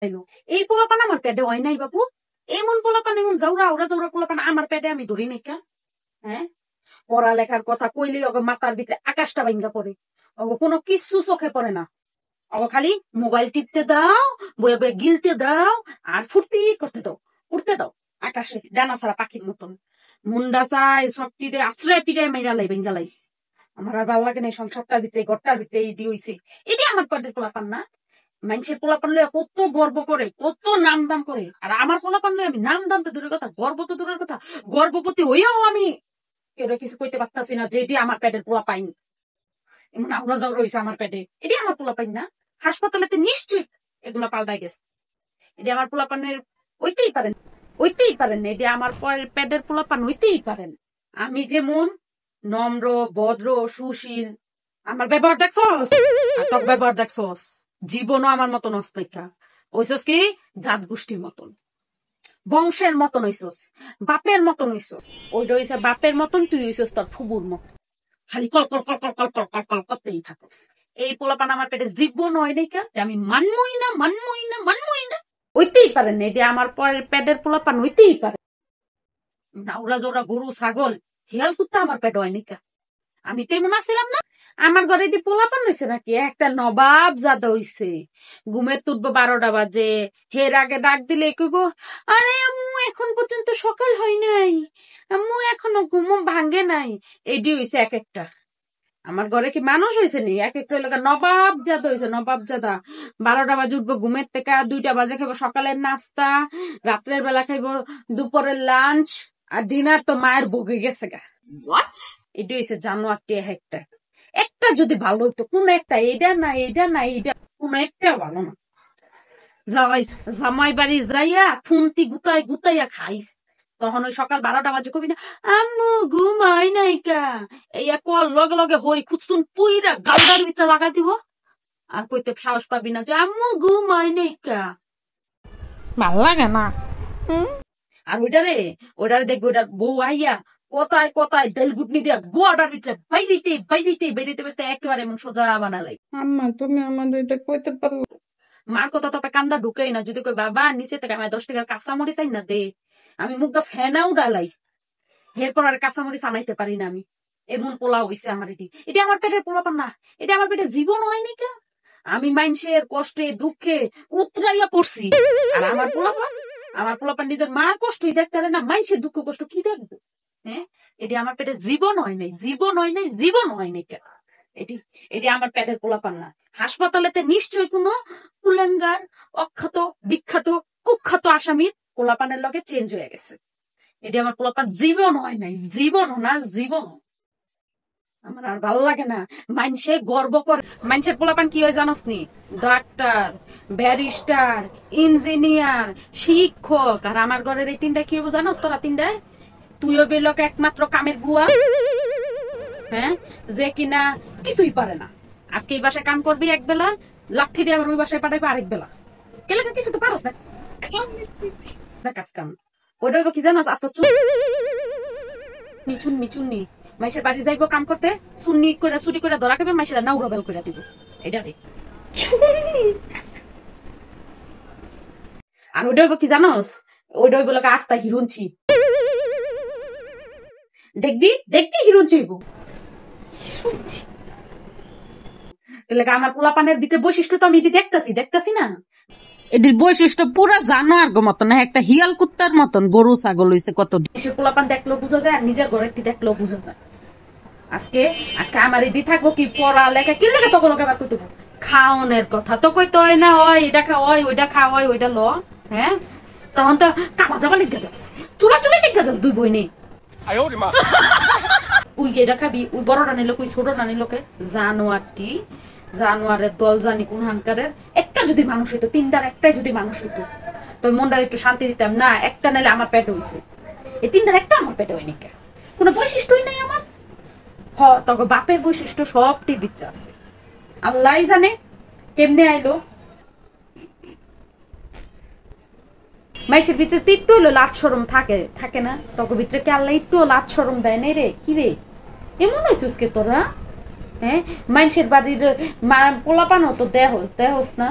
এই পোলাপান আমার পেটে হয় নাই বাবু। এমন পোলাপান, এমন জাউরা ওরা জাউরা পোলাপান আমার পেটে আমি ধরি নাই কা। হ্যাঁ, পড়ালেখার কথা কইলেই ওকে মাথার ভিতরে আকাশটা ভাঙ্গা পড়ে। ওকে কোনো কিছু চোখে পড়ে না। ওকে খালি মোবাইল টিপতে দাও, বয়ে বয়ে গিলতে দাও, আর ফুর্তি করতে দাও, উঠতে দাও আকাশে ডানা ছাড়া পাখির মতন। মুন্ডা চাই সব টিরে আশ্রয় পিড়ে মেয়েরা লাই বেঞ্জালাই। আমার আর ভালো লাগে না সংসারটার ভিতরে, ঘরটার ভিতরে এই দিয়ে হইছে। এটি আমার পেটের পোলাপান না। মানুষের পোলাপান লইয়া কত গর্ব করে, কত নাম দাম করে, আর আমার পোলাপান লইয়া আমি নাম দাম তো দূরের কথা, গর্ব তো দূরের কথা, গর্ভবতী হইয়াও আমি কেউ কিছু কইতে পারতাছি না যে এটি আমার পেটের পোলা পাইন। এমন আউরা জাউরা হইছে আমার পেটে, এটি আমার পোলা পাইন না। হাসপাতালেতে নিশ্চয়ই এগুলা পাল্টাই গেছে। এটি আমার পোলাপানের হইতেই পারেন, হইতেই পারেন, এটি আমার পেটের পোলাপান হইতেই পারেন। আমি যেমন নম্র, ভদ্র, সুশীল, আমার ব্যবহার দেখছস, আর তোর ব্যবহার দেখছস, জীবনও আমার মতন অস্পেক্ষা ওইসস কি জাত গোষ্ঠীর মতন, বংশের মতন হইছস, বাপের মতন হইছস। ওইটা হইছে বাপের মতন, তুই হইছস তোর ফুবুর মতন, খালি call call call call call call call call করতেই থাকস। এই পোলাপান আমার পেটে জীবন হয় নাই কা, আমি মানমই না, মানমই না, মানমই না। হইতেই পারেন না, এটি আমার পরের পেটের পোলাপান হইতেই পারে। নাউরা জোড়া গরু ছাগল হিয়াল কুত্তা আমার পেট হয় নাকি? আমি তো এমন আসছিলাম না। আমার ঘরে এটি পোলাপান হয়েছে নাকি? একটা নবাব জাদা হইছে। ঘুমের তুলবো 12টা বাজে, হের আগে ডাক দিলে কইব, আরে আম্মু এখন পর্যন্ত সকাল হয় নাই, আম্মু এখনো ঘুমো ভাঙ্গে নাই। এটি হইছে এক একটা। আমার ঘরে কি মানুষ হয়েছে নি? এক একটা এলাকা নবাব জাদা হয়েছে, নবাব জাদা। 12টা বাজে উঠবো ঘুমের থেকে, 2টা বাজে খাইবো সকালের নাস্তা, রাত্রের বেলা খাইবো দুপুরের লাঞ্চ, আর ডিনার তো মায়ের বগে গেছে গা। এটা হয়েছে জানোয়ারটি একটা। একটা যদি ভালো হইতো, কোন একটা, এটা না এটা না এটা, কোন একটা ভালো না। জামাই বাড়ি যাইয়া ফুন্তি গুতাই গুতাইয়া খাইস, তখন ওই সকাল 12টা বাজে কবি না আম্মু ঘুমাই নাই কা, এই কল লগে লগে হরি খুচতুন পুইরা গালদার ভিতরে লাগাই দিব, আর কইতে সাহস পাবি না যে আম্মু ঘুমাই নাই কা। ভাল লাগে না। আর ওইটারে দেখবি, ওইটার বউ আইয়া কোথায় কোথায় ডাল গুটনি দিয়া গোয়াটার ভিতরে বাইরিতে বাইরিতে বাইরিতে বাইরিতে একেবারে এমন সোজা বানালাই। আম্মা তুমি আমাদের এটা কইতে পারো? মার কথা তো কান্দা ঢুকেই না। যদি কই বাবা নিচে থেকে আমার 10 টাকার কাঁচামরিচ চাই না দে, আমি মুখটা ফেনাও ডালাই, এরপর আর কাঁচামরিচ আনাইতে পারি না আমি। এমন পোলা হইছে আমার। এটি আমার পেটের পোলাপান না, এটা আমার পেটের জীবন হয়নি কা। আমি মানুষের কষ্টে দুঃখে উতরাইয়া পড়ছি, আর আমার পোলাপান নিজের মার কষ্টই দেখতে পারে না, মানুষের দুঃখ কষ্ট কি দেখবো? হ্যাঁ, এটি আমার পেটে জীবন হয় নাই, জীবন হয় নাই, জীবন হয় নাই কা। এটি আমার পেটের পোলাপান না। হাসপাতালেতে নিশ্চয়ই কোনো কুলেঙ্গার, অখ্যাত, বিখ্যাত, কুখ্যাত আসামির পোলাপানের লগে চেঞ্জ হয়ে গেছে। এটি আমার পোলাপান জীবন হয় নাই, জীবন না জীবন। আমার আর ভালো লাগে না। মানুষে গর্ব করে, মানুষের পোলাপান কি হয় জানোস নি? ডাক্তার, ব্যারিস্টার, ইঞ্জিনিয়ার, শিক্ষক। আর আমার ঘরের এই 3টা কি হবো জানোস তোরা? 3টায় তুইও বেলোক একমাত্র কামের বুয়া, হ্যাঁ, যে কিনা কিছুই পারে না। আজকে এই বাসায় কাম করবি এক বেলা, লাথি দিয়ে আবার ওই বাসায় পাঠাইবো আরেক বেলা। কেলাকে কিছু তো পারস না কাজ কাম। ওইটা কি জানোস? আস্তে চুন্নি চুন্নি মাইসের বাড়ি যাইবো কাম করতে, চুন্নি করে চুরি করে ধরা খাবে, মাইসেরা নাউরা বেল করে দিব। এটা রে আর ওইটা কি জানোস? ওইটা বলে আস্তা হিরুনছি। দেখবি দেখবি হিরুনছি হইব। আমার পোলাপানের ভিতরে বৈশিষ্ট্য তো আমি দেখতাছি না। এটির বৈশিষ্ট্য পুরা জানোয়ার গো মতন, একটা হিয়াল কুত্তার মতন, গরু ছাগল হইছে কত। পোলাপান দেখলেও বুঝা যায়, আর নিজের ঘরে একটি দেখলেও বুঝা যায়। আজকে আমার এটি থাকবো কি পড়ালেখা কি লেগে তখন আবার কইতে খাওনের কথা তো কইতে হয় না, হয় এটা খা, হয় ওইটা খা, হয় ওইটা ল। হ্যাঁ, তখন তো কামা যাবা লিখা যাস, চুলা চুলি লিখা যাস, দুই বই নেই। উই এটা খাবি, উই বড়টা নিল, উই ছোটটা নিলকে। জানোয়ারটি, জানোয়ারের দল জানি কোন হানকারের। একটা যদি মানুষ হইতো, 3টার একটাই যদি মানুষ হইতো, তো মনটার একটু শান্তি দিতাম না। একটা নাইলে আমার পেটে হইছে, এই 3টার একটা আমার পেটে হয়নি কে, কোনো বৈশিষ্ট্যই নাই আমার। তখন বাপের বৈশিষ্ট্য সবটির ভিতরে আছে, আল্লাহ জানে কেমনে আইলো। মাইসের ভিতরে তো একটু হলো লাজ সরম থাকে না? তখন ভিতরে কি আল্লাহ একটু লাজ সরম দেয় নাই রে? কি রে এমন হয়েছিস কে তোরা? হ্যাঁ, মানুষের বাড়ির পোলাপানো তো দেহস না।